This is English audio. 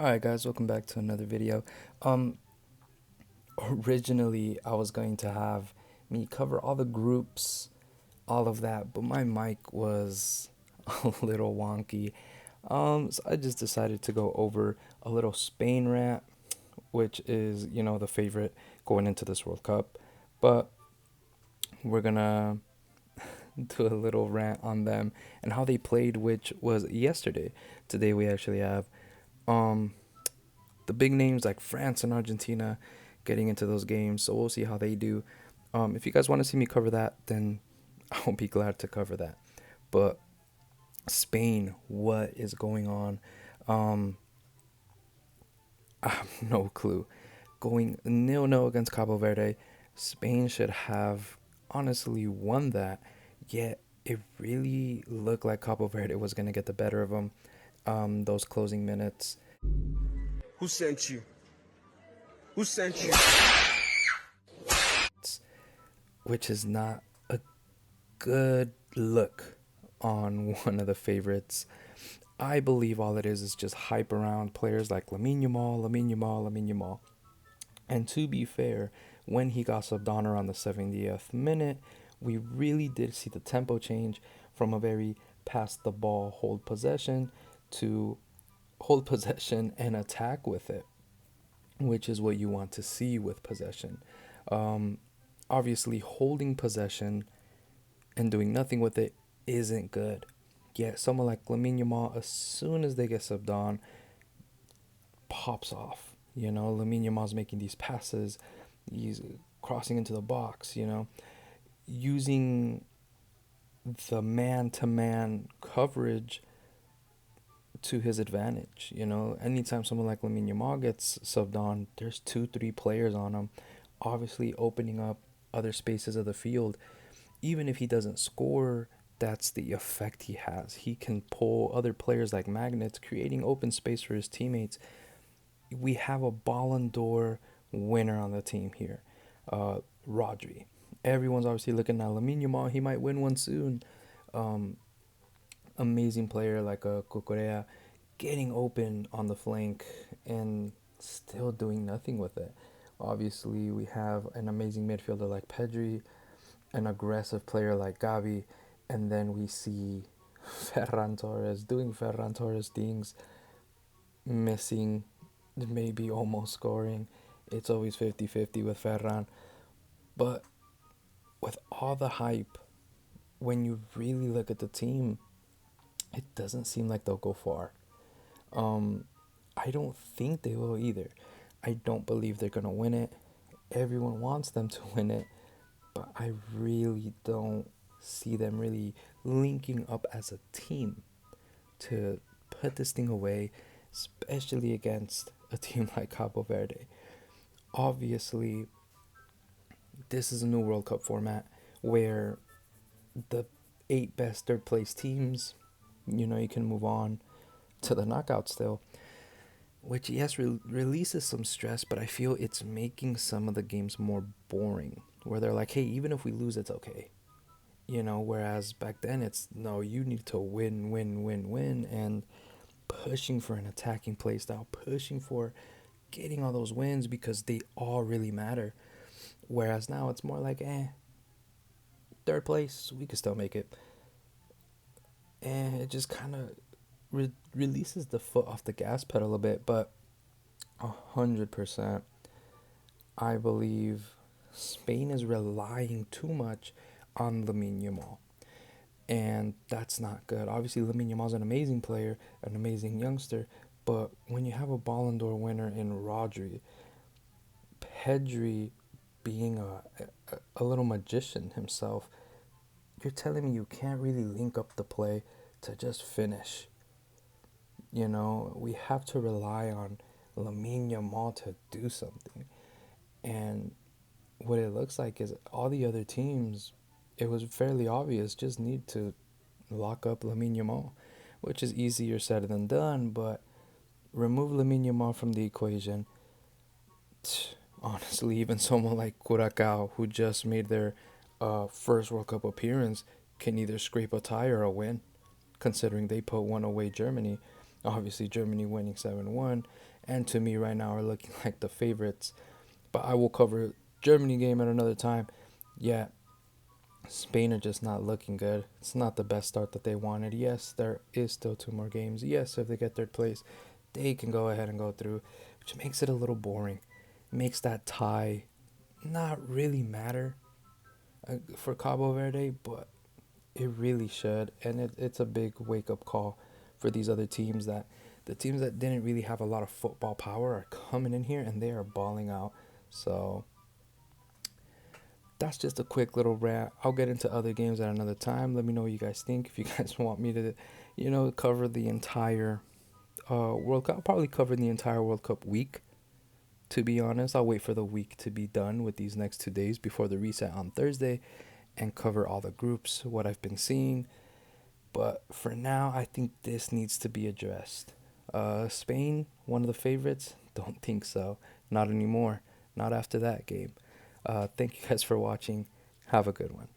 Alright guys, welcome back to another video. Um Originally I was going to have me cover all the groups, all of that, but my mic was a little wonky. So I just decided to go over a little Spain rant, which is, the favorite going into this World Cup. But we're gonna do a little rant on them and how they played, which was yesterday. Today we actually have um the big names like France and Argentina getting into those games. So we'll see how they do. If you guys want to see me cover that, then I'll be glad to cover that. But Spain, what is going on? Um, I have no clue. Going nil-nil against Cabo Verde, Spain should have honestly won that. Yet it really looked like Cabo Verde was going to get the better of them. Those closing minutes, Who sent you? Who sent you? which is not a good look on one of the favorites. I believe all it is just hype around players like Lamine Yamal, Lamine Yamal, Lamine Yamal. And to be fair, when he got subbed on around the 70th minute, we really did see the tempo change from a very pass the ball, hold possession to hold possession and attack with it, which is what you want to see with possession. Um, Obviously, holding possession and doing nothing with it isn't good. Yet someone like Lamine Yamal, as soon as they get subbed on, pops off. Lamine Yamal's making these passes, he's crossing into the box. Using the man-to-man coverage to his advantage. Anytime someone like Lamine Yamal gets subbed on, there's two, three players on him, obviously opening up other spaces of the field. Even if he doesn't score, that's the effect he has. He can pull other players like magnets, creating open space for his teammates. We have a Ballon d'Or winner on the team here, Rodri. Everyone's obviously looking at Lamine Yamal. He might win one soon. Um, Amazing player like a Cucurella getting open on the flank and still doing nothing with it. Obviously, we have an amazing midfielder like Pedri, an aggressive player like Gavi, and then we see Ferran Torres doing Ferran Torres things, missing, maybe almost scoring. It's always 50-50 with Ferran. But with all the hype, when you really look at the team, it doesn't seem like they'll go far. Um, I don't think they will either. I don't believe they're going to win it. Everyone wants them to win it, but I really don't see them really linking up as a team to put this thing away, especially against a team like Cabo Verde. Obviously, this is a new World Cup format where the eight best third place teams, you can move on to the knockout still, which yes releases some stress, but I feel it's making some of the games more boring. Where they're like, hey, even if we lose, it's okay. Whereas back then it's no, you need to win, win, win, win, and pushing for an attacking play style, pushing for getting all those wins because they all really matter. Whereas now it's more like, third place, we can still make it. And it just kind of releases the foot off the gas pedal a bit. But 100%, I believe Spain is relying too much on Lamine Yamal. And that's not good. Obviously, Lamine Yamal's an amazing player, an amazing youngster. But when you have a Ballon d'Or winner in Rodri, Pedri being a little magician himself, you're telling me you can't really link up the play to just finish. We have to rely on Lamine Yamal to do something. And what it looks like is all the other teams, it was fairly obvious, just need to lock up Lamine Yamal, which is easier said than done, but remove Lamine Yamal from the equation. Honestly, even someone like Curacao, who just made their first World Cup appearance, can either scrape a tie or a win, considering they put one away Germany. Obviously, Germany winning 7-1, and to me right now are looking like the favorites. But I will cover Germany game at another time. Yeah, Spain are just not looking good. It's not the best start that they wanted. Yes, there is still two more games. Yes, if they get third place, they can go ahead and go through, which makes it a little boring. Makes that tie not really matter for Cabo Verde, but it really should. And it's a big wake up call for these other teams that the teams that didn't really have a lot of football power are coming in here and they are balling out. So that's just a quick little rant. I'll get into other games at another time. Let me know what you guys think. If you guys want me to, cover the entire World Cup, I'll probably cover the entire World Cup week. To be honest, I'll wait for the week to be done with these next 2 days before the reset on Thursday and cover all the groups, what I've been seeing. But for now, I think this needs to be addressed. Spain, one of the favorites? Don't think so. Not anymore. Not after that game. Thank you guys for watching. Have a good one.